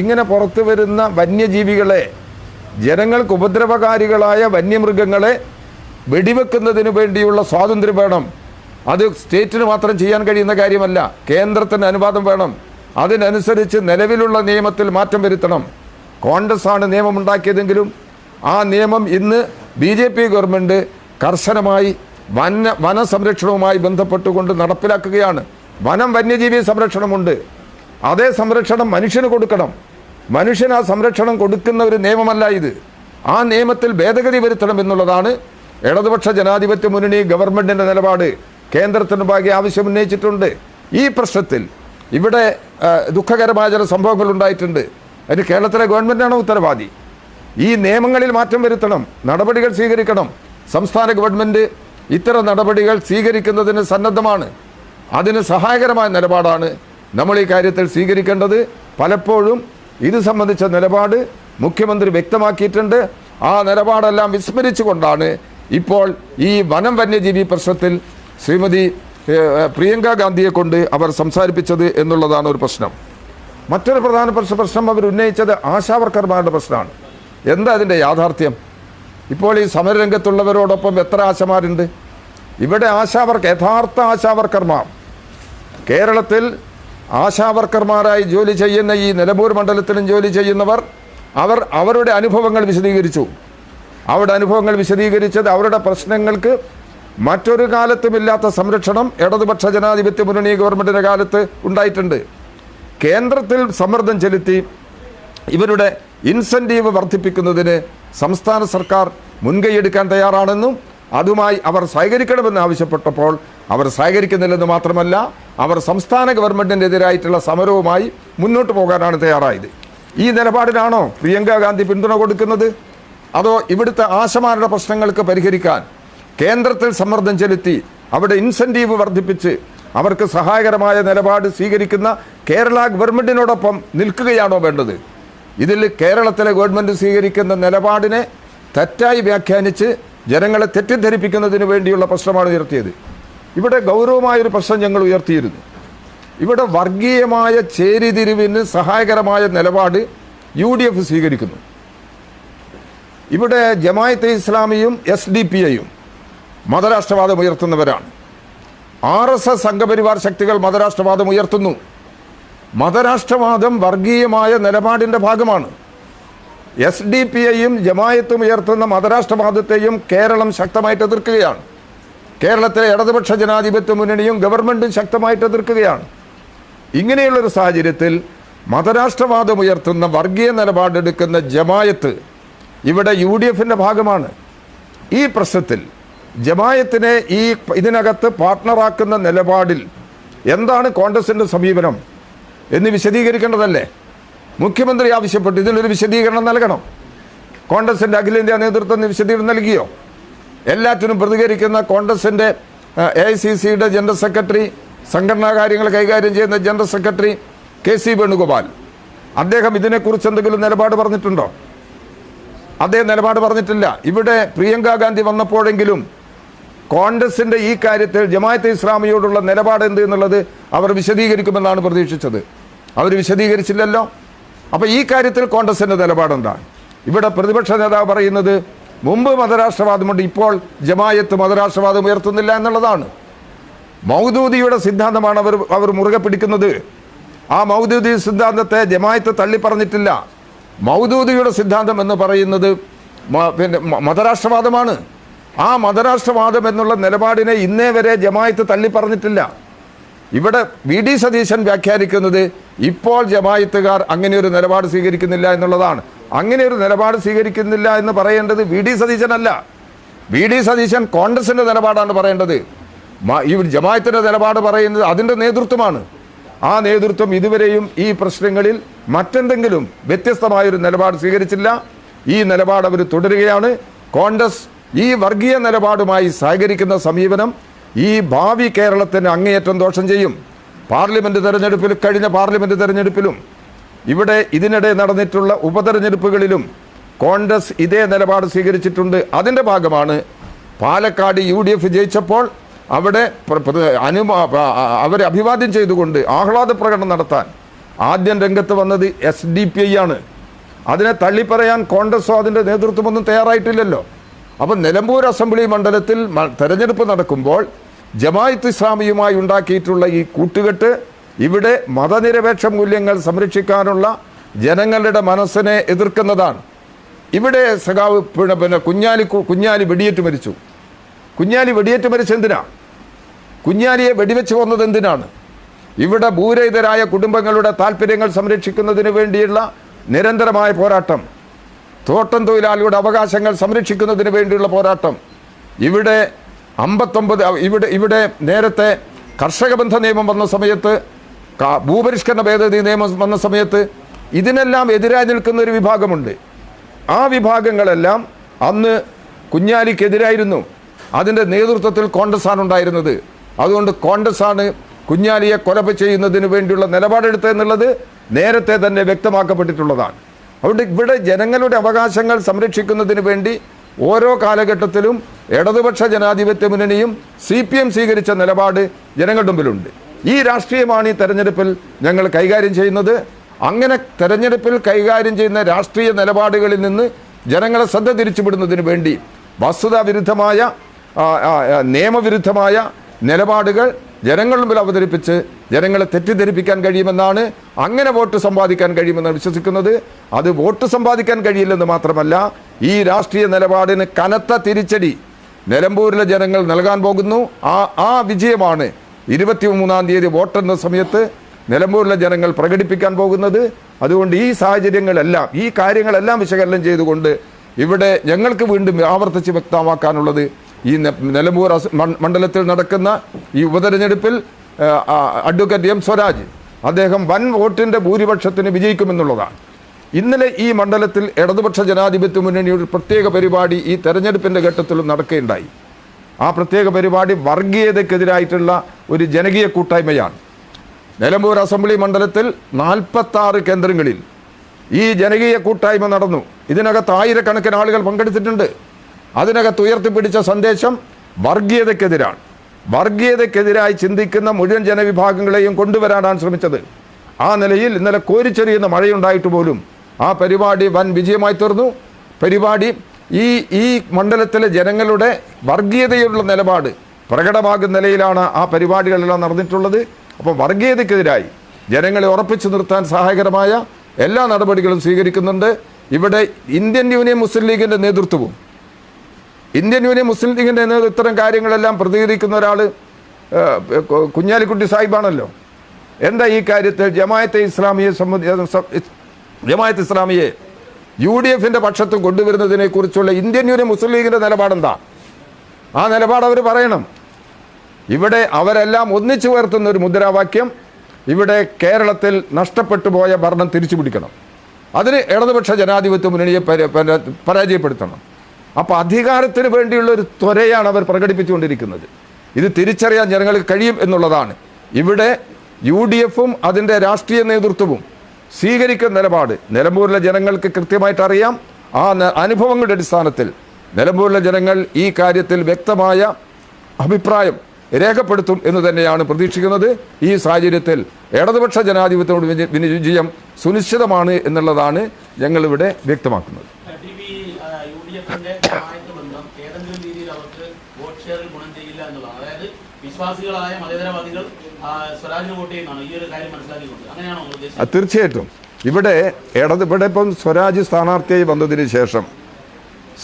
ഇങ്ങനെ പുറത്തു വരുന്ന വന്യജീവികളെ, ജനങ്ങൾക്ക് ഉപദ്രവകാരികളായ വന്യമൃഗങ്ങളെ വെടിവെക്കുന്നതിന് വേണ്ടിയുള്ള സ്വാതന്ത്ര്യം വേണം. അത് സ്റ്റേറ്റിന് മാത്രം ചെയ്യാൻ കഴിയുന്ന കാര്യമല്ല, കേന്ദ്രത്തിന് അനുവാദം വേണം. അതിനനുസരിച്ച് നിലവിലുള്ള നിയമത്തിൽ മാറ്റം വരുത്തണം. കോൺഗ്രസ്സാണ് നിയമമുണ്ടാക്കിയതെങ്കിലും ആ നിയമം ഇന്ന് BJP ഗവൺമെൻറ് കർശനമായി വനസംരക്ഷണവുമായി ബന്ധപ്പെട്ടുകൊണ്ട് നടപ്പിലാക്കുകയാണ്. വന്യജീവി സംരക്ഷണമുണ്ട്, അതേ സംരക്ഷണം മനുഷ്യന് കൊടുക്കണം. മനുഷ്യന് ആ സംരക്ഷണം കൊടുക്കുന്ന ഒരു നിയമമല്ല ഇത്. ആ നിയമത്തിൽ ഭേദഗതി വരുത്തണം എന്നുള്ളതാണ് ഇടതുപക്ഷ ജനാധിപത്യ മുന്നണി ഗവൺമെൻറ്റിൻ്റെ നിലപാട്. കേന്ദ്രത്തിന് മുമ്പാകെ ആവശ്യം ഉന്നയിച്ചിട്ടുണ്ട്. ഈ പ്രശ്നത്തിൽ ഇവിടെ ദുഃഖകരമായ ചില സംഭവങ്ങൾ ഉണ്ടായിട്ടുണ്ട്. അതിന് കേരളത്തിലെ ഗവൺമെൻറ്റാണ് ഉത്തരവാദി. ഈ നിയമങ്ങളിൽ മാറ്റം വരുത്തണം, നടപടികൾ സ്വീകരിക്കണം. സംസ്ഥാന ഗവൺമെൻറ് ഇത്തരം നടപടികൾ സ്വീകരിക്കുന്നതിന് സന്നദ്ധമാണ്. അതിന് സഹായകരമായ നിലപാടാണ് നമ്മൾ ഈ കാര്യത്തിൽ സ്വീകരിക്കേണ്ടത്. പലപ്പോഴും ഇത് സംബന്ധിച്ച നിലപാട് മുഖ്യമന്ത്രി വ്യക്തമാക്കിയിട്ടുണ്ട്. ആ നിലപാടെല്ലാം വിസ്മരിച്ചുകൊണ്ടാണ് ഇപ്പോൾ ഈ വന്യജീവി പ്രശ്നത്തിൽ ശ്രീമതി പ്രിയങ്ക ഗാന്ധിയെ കൊണ്ട് അവർ സംസാരിപ്പിച്ചത് എന്നുള്ളതാണ് ഒരു പ്രശ്നം. മറ്റൊരു പ്രധാനപ്പെട്ട പ്രശ്നം അവർ ഉന്നയിച്ചത് ആശാവർക്കർമാരുടെ പ്രശ്നമാണ്. എന്താ അതിൻ്റെ യാഥാർത്ഥ്യം? ഇപ്പോൾ ഈ സമരരംഗത്തുള്ളവരോടൊപ്പം എത്ര ആശമാരുണ്ട്? ഇവിടെ യഥാർത്ഥ ആശാവർക്കർമാർ, കേരളത്തിൽ ആശാവർക്കർമാരായി ജോലി ചെയ്യുന്ന ഈ നിലമ്പൂർ മണ്ഡലത്തിലും ജോലി ചെയ്യുന്നവർ അവരുടെ അനുഭവങ്ങൾ വിശദീകരിച്ചു. അവരുടെ അനുഭവങ്ങൾ വിശദീകരിച്ചത് അവരുടെ പ്രശ്നങ്ങൾക്ക് മറ്റൊരു കാലത്തുമില്ലാത്ത സംരക്ഷണം ഇടതുപക്ഷ ജനാധിപത്യ മുന്നണി ഗവൺമെൻറ്റിൻ്റെ കാലത്ത് ഉണ്ടായിട്ടുണ്ട്. കേന്ദ്രത്തിൽ സമ്മർദ്ദം ചെലുത്തി ഇവരുടെ ഇൻസെൻറ്റീവ് വർദ്ധിപ്പിക്കുന്നതിന് സംസ്ഥാന സർക്കാർ മുൻകൈയെടുക്കാൻ തയ്യാറാണെന്നും അതുമായി അവർ സഹകരിക്കണമെന്ന് ആവശ്യപ്പെട്ടപ്പോൾ അവർ സഹകരിക്കുന്നില്ലെന്ന് മാത്രമല്ല, അവർ സംസ്ഥാന ഗവൺമെൻറ്റിനെതിരായിട്ടുള്ള സമരവുമായി മുന്നോട്ട് പോകാനാണ് തയ്യാറായത്. ഈ നിലപാടിനാണോ പ്രിയങ്ക ഗാന്ധി പിന്തുണ കൊടുക്കുന്നത്? അതോ ഇവിടുത്തെ ആശമാരുടെ പ്രശ്നങ്ങൾക്ക് പരിഹരിക്കാൻ കേന്ദ്രത്തിൽ സമ്മർദ്ദം ചെലുത്തി അവിടെ ഇൻസെൻറ്റീവ് വർദ്ധിപ്പിച്ച് അവർക്ക് സഹായകരമായ നിലപാട് സ്വീകരിക്കുന്ന കേരള ഗവൺമെൻറ്റിനോടൊപ്പം നിൽക്കുകയാണോ വേണ്ടത്? ഇതിൽ കേരളത്തിലെ ഗവൺമെൻറ് സ്വീകരിക്കുന്ന നിലപാടിനെ തെറ്റായി വ്യാഖ്യാനിച്ച് ജനങ്ങളെ തെറ്റിദ്ധരിപ്പിക്കുന്നതിന് വേണ്ടിയുള്ള പ്രശ്നമാണ് ഉയർത്തിയത്. ഇവിടെ ഗൗരവമായൊരു പ്രശ്നം ഞങ്ങൾ ഉയർത്തിയിരുന്നു. ഇവിടെ വർഗീയമായ ചേരിതിരിവിന് സഹായകരമായ നിലപാട് UDF സ്വീകരിക്കുന്നു. ഇവിടെ ജമാഅത്തെ ഇസ്ലാമിയും SDPIയും മതരാഷ്ട്രവാദം ഉയർത്തുന്നവരാണ്. RSS സംഘപരിവാർ ശക്തികൾ മതരാഷ്ട്രവാദം ഉയർത്തുന്നു. മതരാഷ്ട്രവാദം വർഗീയമായ നിലപാടിൻ്റെ ഭാഗമാണ്. SDPIയും ജമാഅത്തും ഉയർത്തുന്ന മതരാഷ്ട്രവാദത്തെയും കേരളം ശക്തമായിട്ട് എതിർക്കുകയാണ്. കേരളത്തിലെ ഇടതുപക്ഷ ജനാധിപത്യ മുന്നണിയും ഗവൺമെൻറ്റും ശക്തമായിട്ട് എതിർക്കുകയാണ്. ഇങ്ങനെയുള്ളൊരു സാഹചര്യത്തിൽ മതരാഷ്ട്രവാദം ഉയർത്തുന്ന വർഗീയ നിലപാടെടുക്കുന്ന ജമാഅത്ത് ഇവിടെ UDFൻ്റെ ഭാഗമാണ്. ഈ പ്രശ്നത്തിൽ ജമാഅത്തിനെ ഇതിനകത്ത് പാർട്ട്ണറാക്കുന്ന നിലപാടിൽ എന്താണ് കോൺഗ്രസിൻ്റെ സമീപനം എന്ന് വിശദീകരിക്കേണ്ടതല്ലേ? മുഖ്യമന്ത്രി ആവശ്യപ്പെട്ടു ഇതിലൊരു വിശദീകരണം നൽകണം. കോൺഗ്രസിൻ്റെ അഖിലേന്ത്യാ നേതൃത്വം വിശദീകരണം നൽകിയോ? എല്ലാറ്റിനും പ്രതികരിക്കുന്ന കോൺഗ്രസിൻ്റെ AICCയുടെ ജനറൽ സെക്രട്ടറി, സംഘടനാ കാര്യങ്ങൾ കൈകാര്യം ചെയ്യുന്ന ജനറൽ സെക്രട്ടറി KC വേണുഗോപാൽ, അദ്ദേഹം ഇതിനെക്കുറിച്ച് എന്തെങ്കിലും നിലപാട് പറഞ്ഞിട്ടുണ്ടോ? അദ്ദേഹം നിലപാട് പറഞ്ഞിട്ടില്ല. ഇവിടെ പ്രിയങ്ക ഗാന്ധി വന്നപ്പോഴെങ്കിലും കോൺഗ്രസിൻ്റെ ഈ കാര്യത്തിൽ ജമാഅത്തെ ഇസ്ലാമിയോടുള്ള നിലപാട് എന്ത് എന്നുള്ളത് അവർ വിശദീകരിക്കുമെന്നാണ് പ്രതീക്ഷിച്ചത്. അവർ വിശദീകരിച്ചില്ലല്ലോ. അപ്പോൾ ഈ കാര്യത്തിൽ കോൺഗ്രസിൻ്റെ നിലപാടെന്താ? ഇവിടെ പ്രതിപക്ഷ നേതാവ് പറയുന്നത് മുമ്പ് മതരാഷ്ട്രവാദമുണ്ട്, ഇപ്പോൾ ജമാഅത്ത് മതരാഷ്ട്രവാദം ഉയർത്തുന്നില്ല എന്നുള്ളതാണ്. മൗദൂദിയുടെ സിദ്ധാന്തമാണ് അവർ മുറുകെ പിടിക്കുന്നത്. ആ മൗദൂദി സിദ്ധാന്തത്തെ ജമാഅത്ത് തള്ളിപ്പറഞ്ഞിട്ടില്ല. മൗദൂദിയുടെ സിദ്ധാന്തം എന്ന് പറയുന്നത് മതരാഷ്ട്രവാദമാണ്. ആ മതരാഷ്ട്രവാദം എന്നുള്ള നിലപാടിനെ ഇന്നേ വരെ ജമാഅത്ത് തള്ളിപ്പറഞ്ഞിട്ടില്ല. ഇവിടെ VD സതീശൻ വ്യാഖ്യാനിക്കുന്നത് ഇപ്പോൾ ജമാഅത്തുകാർ അങ്ങനെയൊരു നിലപാട് സ്വീകരിക്കുന്നില്ല എന്നുള്ളതാണ്. അങ്ങനെയൊരു നിലപാട് സ്വീകരിക്കുന്നില്ല എന്ന് പറയേണ്ടത് VD സതീശനല്ല. VD സതീശൻ കോൺഗ്രസിൻ്റെ നിലപാടാണ് പറയേണ്ടത്. ഈ ജമാഅത്തിൻ്റെ നിലപാട് പറയുന്നത് അതിൻ്റെ നേതൃത്വമാണ്. ആ നേതൃത്വം ഇതുവരെയും ഈ പ്രശ്നങ്ങളിൽ മറ്റെന്തെങ്കിലും വ്യത്യസ്തമായൊരു നിലപാട് സ്വീകരിച്ചില്ല. ഈ നിലപാട് അവർ തുടരുകയാണ്. കോൺഗ്രസ് ഈ വർഗീയ നിലപാടുമായി സഹകരിക്കുന്ന സമീപനം ഈ ഭാവി കേരളത്തിന് അങ്ങേയറ്റം ദോഷം ചെയ്യും. പാർലമെൻറ്റ് തെരഞ്ഞെടുപ്പിൽ, കഴിഞ്ഞ പാർലമെൻറ്റ് തെരഞ്ഞെടുപ്പിലും ഇവിടെ ഇതിനിടെ നടന്നിട്ടുള്ള ഉപതെരഞ്ഞെടുപ്പുകളിലും കോൺഗ്രസ് ഇതേ നിലപാട് സ്വീകരിച്ചിട്ടുണ്ട്. അതിൻ്റെ ഭാഗമാണ് പാലക്കാട് UDF ജയിച്ചപ്പോൾ അവിടെ അവരെ അഭിവാദ്യം ചെയ്തുകൊണ്ട് ആഹ്ലാദ പ്രകടനം നടത്താൻ ആദ്യം രംഗത്ത് വന്നത് SDPI ആണ്. അതിനെ തള്ളിപ്പറയാൻ കോൺഗ്രസോ അതിൻ്റെ നേതൃത്വമൊന്നും തയ്യാറായിട്ടില്ലല്ലോ. അപ്പം നിലമ്പൂർ അസംബ്ലി മണ്ഡലത്തിൽ തെരഞ്ഞെടുപ്പ് നടക്കുമ്പോൾ ജമാഅത്ത് ഇസ്ലാമിയുമായി ഉണ്ടാക്കിയിട്ടുള്ള ഈ കൂട്ടുകെട്ട് ഇവിടെ മതനിരപേക്ഷ മൂല്യങ്ങൾ സംരക്ഷിക്കാനുള്ള ജനങ്ങളുടെ മനസ്സിനെ എതിർക്കുന്നതാണ്. ഇവിടെ സഖാവ് കുഞ്ഞാലി വെടിയേറ്റ് മരിച്ചു. കുഞ്ഞാലി വെടിയേറ്റ് മരിച്ച എന്തിനാ? കുഞ്ഞാലിയെ വെടിവെച്ച് വന്നത് എന്തിനാണ്? ഇവിടെ ഭൂരഹിതരായ കുടുംബങ്ങളുടെ താല്പര്യങ്ങൾ സംരക്ഷിക്കുന്നതിന് വേണ്ടിയുള്ള നിരന്തരമായ പോരാട്ടം, തോട്ടം തൊഴിലാളിയുടെ അവകാശങ്ങൾ സംരക്ഷിക്കുന്നതിന് വേണ്ടിയുള്ള പോരാട്ടം, ഇവിടെ 59 ഇവിടെ നേരത്തെ കർഷക ബന്ധ നിയമം വന്ന സമയത്ത്, ഭൂപരിഷ്കരണ ഭേദഗതി നിയമം വന്ന സമയത്ത് ഇതിനെല്ലാം എതിരായി നിൽക്കുന്ന ഒരു വിഭാഗമുണ്ട്. ആ വിഭാഗങ്ങളെല്ലാം അന്ന് കുഞ്ഞാലിക്കെതിരായിരുന്നു. അതിൻ്റെ നേതൃത്വത്തിൽ കോൺഗ്രസ്സാണ് ഉണ്ടായിരുന്നത്. അതുകൊണ്ട് കോൺഗ്രസ്സാണ് കുഞ്ഞാലിയെ കൊല ചെയ്യുന്നതിന് വേണ്ടിയുള്ള നിലപാടെടുത്തതെന്നുള്ളത് നേരത്തെ തന്നെ വ്യക്തമാക്കപ്പെട്ടിട്ടുള്ളതാണ്. അതുകൊണ്ട് ഇവിടെ ജനങ്ങളുടെ അവകാശങ്ങൾ സംരക്ഷിക്കുന്നതിന് വേണ്ടി ഓരോ കാലഘട്ടത്തിലും ഇടതുപക്ഷ ജനാധിപത്യ മുന്നണിയും CPM സ്വീകരിച്ച നിലപാട് ജനങ്ങളുടെ മുമ്പിലുണ്ട്. ഈ രാഷ്ട്രീയമാണ് ഈ തെരഞ്ഞെടുപ്പിൽ ഞങ്ങൾ കൈകാര്യം ചെയ്യുന്നത്. അങ്ങനെ തെരഞ്ഞെടുപ്പിൽ കൈകാര്യം ചെയ്യുന്ന രാഷ്ട്രീയ നിലപാടുകളിൽ നിന്ന് ജനങ്ങളെ ശ്രദ്ധ തിരിച്ചുവിടുന്നതിന് വേണ്ടി വസ്തുതാവിരുദ്ധമായ നിയമവിരുദ്ധമായ നിലപാടുകൾ ജനങ്ങളുടെ മുമ്പിൽ അവതരിപ്പിച്ച് ജനങ്ങളെ തെറ്റിദ്ധരിപ്പിക്കാൻ കഴിയുമെന്നാണ്, അങ്ങനെ വോട്ട് സമ്പാദിക്കാൻ കഴിയുമെന്നാണ് വിശ്വസിക്കുന്നത്. അത് വോട്ട് സമ്പാദിക്കാൻ കഴിയില്ലെന്ന് മാത്രമല്ല, ഈ രാഷ്ട്രീയ നിലപാടിന് കനത്ത തിരിച്ചടി നിലമ്പൂരിലെ ജനങ്ങൾ നൽകാൻ പോകുന്നു. ആ വിജയമാണ് 23-ാം തീയതി വോട്ടെന്ന സമയത്ത് നിലമ്പൂരിലെ ജനങ്ങൾ പ്രകടിപ്പിക്കാൻ പോകുന്നത്. അതുകൊണ്ട് ഈ സാഹചര്യങ്ങളെല്ലാം, ഈ കാര്യങ്ങളെല്ലാം വിശകലനം ചെയ്തുകൊണ്ട് ഇവിടെ ഞങ്ങൾക്ക് വീണ്ടും ആവർത്തിച്ച് വ്യക്തമാക്കാനുള്ളത്, ഈ നിലമ്പൂർ മണ്ഡലത്തിൽ നടക്കുന്ന ഈ ഉപതെരഞ്ഞെടുപ്പിൽ അഡ്വക്കേറ്റ് M സ്വരാജ് അദ്ദേഹം വൻ വോട്ടിൻ്റെ ഭൂരിപക്ഷത്തിന് വിജയിക്കുമെന്നുള്ളതാണ്. ഇന്നലെ ഈ മണ്ഡലത്തിൽ ഇടതുപക്ഷ ജനാധിപത്യ മുന്നണിയുടെ പ്രത്യേക പരിപാടി ഈ തെരഞ്ഞെടുപ്പിൻ്റെ ഘട്ടത്തിലും നടക്കുകയുണ്ടായി. ആ പ്രത്യേക പരിപാടി വർഗീയതയ്ക്കെതിരായിട്ടുള്ള ഒരു ജനകീയ കൂട്ടായ്മയാണ്. നിലമ്പൂർ അസംബ്ലി മണ്ഡലത്തിൽ 46 കേന്ദ്രങ്ങളിൽ ഈ ജനകീയ കൂട്ടായ്മ നടന്നു. ഇതിനകത്ത് ആയിരക്കണക്കിന് ആളുകൾ പങ്കെടുത്തിട്ടുണ്ട്. അതിനകത്ത് ഉയർത്തിപ്പിടിച്ച സന്ദേശം വർഗീയതയ്ക്കെതിരാണ്. വർഗീയതയ്ക്കെതിരായി ചിന്തിക്കുന്ന മുഴുവൻ ജനവിഭാഗങ്ങളെയും കൊണ്ടുവരാനാണ് ശ്രമിച്ചത്. ആ നിലയിൽ ഇന്നലെ കോരിച്ചെറിയുന്ന മഴയുണ്ടായിട്ട് പോലും ആ പരിപാടി വൻ വിജയമായി തീർന്നു. പരിപാടി ഈ മണ്ഡലത്തിലെ ജനങ്ങളുടെ വർഗീയതയുള്ള നിലപാട് പ്രകടമാകുന്ന നിലയിലാണ് ആ പരിപാടികളെല്ലാം നടന്നിട്ടുള്ളത്. അപ്പോൾ വർഗീയതയ്ക്കെതിരായി ജനങ്ങളെ ഉറപ്പിച്ചു നിർത്താൻ സഹായകരമായ എല്ലാ നടപടികളും സ്വീകരിക്കുന്നുണ്ട്. ഇവിടെ ഇന്ത്യൻ യൂണിയൻ മുസ്ലിം ലീഗിൻ്റെ നേതൃത്വവും ഇത്തരം കാര്യങ്ങളെല്ലാം പ്രതികരിക്കുന്ന ഒരാൾ കുഞ്ഞാലിക്കുട്ടി സാഹിബാണല്ലോ. എന്താ ഈ കാര്യത്തിൽ ജമാഅത്തെ ഇസ്ലാമിയെ UDFൻ്റെ പക്ഷത്ത് കൊണ്ടുവരുന്നതിനെ കുറിച്ചുള്ള ഇന്ത്യൻ യൂണിയൻ മുസ്ലിം ലീഗിൻ്റെ നിലപാടെന്താ? ആ നിലപാട് അവർ പറയണം. ഇവിടെ അവരെല്ലാം ഒന്നിച്ചു ഉയർത്തുന്ന ഒരു മുദ്രാവാക്യം, ഇവിടെ കേരളത്തിൽ നഷ്ടപ്പെട്ടു പോയ ഭരണം തിരിച്ചു പിടിക്കണം. അതിന് ഇടതുപക്ഷ ജനാധിപത്യ മുന്നണിയെ പരാജയപ്പെടുത്തണം. അപ്പോൾ അധികാരത്തിന് വേണ്ടിയുള്ള ഒരു ത്വരയാണ് അവർ പ്രകടിപ്പിച്ചുകൊണ്ടിരിക്കുന്നത്. ഇത് തിരിച്ചറിയാൻ ജനങ്ങൾക്ക് കഴിയും എന്നുള്ളതാണ്. ഇവിടെ UDFും അതിൻ്റെ രാഷ്ട്രീയ നേതൃത്വവും സ്വീകരിക്കുന്ന നിലപാട് നിലമ്പൂരിലെ ജനങ്ങൾക്ക് കൃത്യമായിട്ട് അറിയാം. ആ അനുഭവങ്ങളുടെ അടിസ്ഥാനത്തിൽ നിലമ്പൂരിലെ ജനങ്ങൾ ഈ കാര്യത്തിൽ വ്യക്തമായ അഭിപ്രായം രേഖപ്പെടുത്തും എന്ന് തന്നെയാണ് പ്രതീക്ഷിക്കുന്നത്. ഈ സാഹചര്യത്തിൽ ഇടതുപക്ഷ ജനാധിപത്യത്തോട് വിജയം സുനിശ്ചിതമാണ് എന്നുള്ളതാണ് ഞങ്ങളിവിടെ വ്യക്തമാക്കുന്നത്. തീർച്ചയായിട്ടും ഇവിടെ ഇപ്പം സ്വരാജ് സ്ഥാനാർത്ഥിയായി വന്നതിന് ശേഷം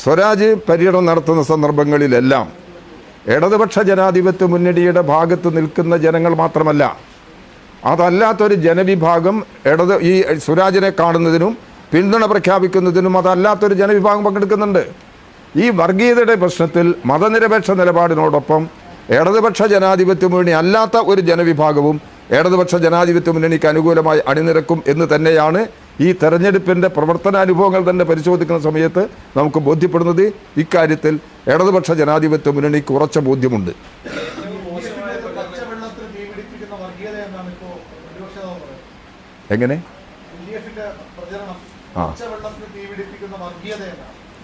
സ്വരാജ് പര്യടനം നടത്തുന്ന സന്ദർഭങ്ങളിലെല്ലാം ഇടതുപക്ഷ ജനാധിപത്യ മുന്നണിയുടെ ഭാഗത്ത് നിൽക്കുന്ന ജനങ്ങൾ മാത്രമല്ല, അതല്ലാത്തൊരു ജനവിഭാഗം ഈ സ്വരാജിനെ കാണുന്നതിനും പിന്തുണ പ്രഖ്യാപിക്കുന്നതിനും അതല്ലാത്തൊരു ജനവിഭാഗം പങ്കെടുക്കുന്നുണ്ട്. ഈ വർഗീയതയുടെ പ്രശ്നത്തിൽ മതനിരപേക്ഷ നിലപാടിനോടൊപ്പം ഇടതുപക്ഷ ജനാധിപത്യ മുന്നണി അല്ലാത്ത ഒരു ജനവിഭാഗവും ഇടതുപക്ഷ ജനാധിപത്യ മുന്നണിക്ക് അനുകൂലമായി അണിനിരക്കും എന്ന് തന്നെയാണ് ഈ തെരഞ്ഞെടുപ്പിൻ്റെ പ്രവർത്തനാനുഭവങ്ങൾ തന്നെ പരിശോധിക്കുന്ന സമയത്ത് നമുക്ക് ബോധ്യപ്പെടുന്നത്. ഇക്കാര്യത്തിൽ ഇടതുപക്ഷ ജനാധിപത്യ മുന്നണിക്ക് ഉറച്ച ബോധ്യമുണ്ട്. എങ്ങനെ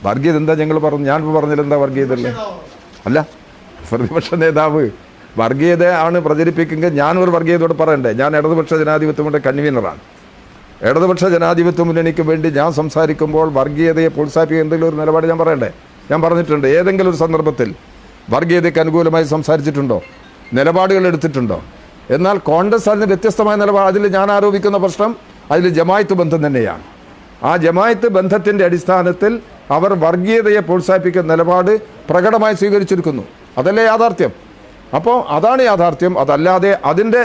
വർഗീയത എന്താ ഞാൻ പറഞ്ഞില്ല? എന്താ വർഗീയത അല്ല, പ്രതിപക്ഷ നേതാവ് വർഗീയത ആണ് പ്രചരിപ്പിക്കുന്നത്. ഞാനൊരു വർഗീയതയോട് പറയണ്ടേ? ഞാൻ ഇടതുപക്ഷ ജനാധിപത്യത്തിൻ്റെ കൺവീനറാണ്. ഇടതുപക്ഷ ജനാധിപത്യ മുന്നണിക്ക് വേണ്ടി ഞാൻ സംസാരിക്കുമ്പോൾ വർഗീയതയെ പ്രോത്സാഹിപ്പിക്കുന്ന എന്തെങ്കിലും ഒരു നിലപാട് ഞാൻ പറയണ്ടേ? ഞാൻ പറഞ്ഞിട്ടുണ്ട്. ഏതെങ്കിലും ഒരു സന്ദർഭത്തിൽ വർഗീയതയ്ക്ക് അനുകൂലമായി സംസാരിച്ചിട്ടുണ്ടോ? നിലപാടുകൾ എടുത്തിട്ടുണ്ടോ? എന്നാൽ കോൺഗ്രസ് അതിന് വ്യത്യസ്തമായ നിലപാട്. അതിൽ ഞാൻ ആരോപിക്കുന്ന പ്രശ്നം അതിൽ ജമായത്ത് ബന്ധം തന്നെയാണ്. ആ ജമായത്ത് ബന്ധത്തിൻ്റെ അടിസ്ഥാനത്തിൽ അവർ വർഗീയതയെ പ്രോത്സാഹിപ്പിക്കുന്ന നിലപാട് പ്രകടമായി സ്വീകരിച്ചിരിക്കുന്നു. അതല്ലേ യാഥാർത്ഥ്യം? അപ്പോൾ അതാണ് യാഥാർത്ഥ്യം. അതല്ലാതെ അതിൻ്റെ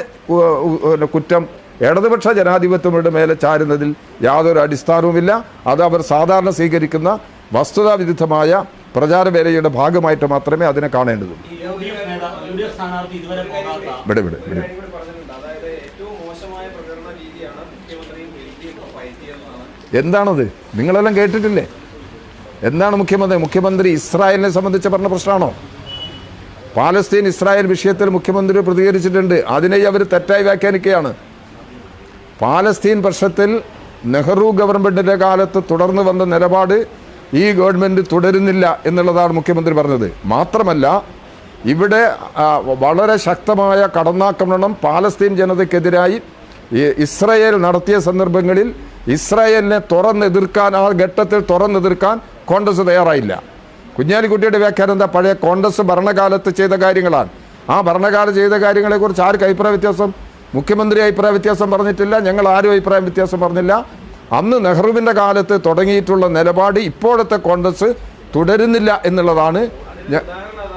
കുറ്റം ഇടതുപക്ഷ ജനാധിപത്യങ്ങളുടെ മേലെ ചാരുന്നതിൽ യാതൊരു അടിസ്ഥാനവുമില്ല. അത് അവർ സാധാരണ സ്വീകരിക്കുന്ന വസ്തുതാവിരുദ്ധമായ പ്രചാരവേലയുടെ ഭാഗമായിട്ട് മാത്രമേ അതിനെ കാണേണ്ടതുള്ളൂ. എന്താണത്? നിങ്ങളെല്ലാം കേട്ടിട്ടില്ലേ? എന്താണ് മുഖ്യമന്ത്രി ഇസ്രായേലിനെ സംബന്ധിച്ച് പറഞ്ഞ പ്രശ്നമാണോ? പാലസ്തീൻ ഇസ്രായേൽ വിഷയത്തിൽ മുഖ്യമന്ത്രി പ്രതികരിച്ചിട്ടുണ്ട്. അതിനെ അവർ തെറ്റായി വ്യാഖ്യാനിക്കുകയാണ്. പാലസ്തീൻ പ്രശ്നത്തിൽ നെഹ്റു ഗവൺമെൻറ്റിൻ്റെ കാലത്ത് തുടർന്ന് വന്ന നിലപാട് ഈ ഗവൺമെൻറ് തുടരുന്നില്ല എന്നുള്ളതാണ് മുഖ്യമന്ത്രി പറഞ്ഞത്. മാത്രമല്ല, ഇവിടെ വളരെ ശക്തമായ കടന്നാക്രമണം പാലസ്തീൻ ജനതയ്ക്കെതിരായി ഇസ്രായേൽ നടത്തിയ സന്ദർഭങ്ങളിൽ ഇസ്രായേലിനെ തുറന്നെതിർക്കാൻ, ആ ഘട്ടത്തിൽ തുറന്നെതിർക്കാൻ കോൺഗ്രസ് തയ്യാറായില്ല. കുഞ്ഞാലിക്കുട്ടിയുടെ വ്യാഖ്യാനം എന്താ? പഴയ കോൺഗ്രസ് ഭരണകാലത്ത് ചെയ്ത കാര്യങ്ങളാണ്. ആ ഭരണകാലം ചെയ്ത കാര്യങ്ങളെക്കുറിച്ച് ആർക്ക് അഭിപ്രായ വ്യത്യാസം? മുഖ്യമന്ത്രി അഭിപ്രായ വ്യത്യാസം പറഞ്ഞിട്ടില്ല, ഞങ്ങൾ ആരും അഭിപ്രായ വ്യത്യാസം പറഞ്ഞില്ല. അന്ന് നെഹ്റുവിൻ്റെ കാലത്ത് തുടങ്ങിയിട്ടുള്ള നിലപാട് ഇപ്പോഴത്തെ കോൺഗ്രസ് തുടരുന്നില്ല എന്നുള്ളതാണ്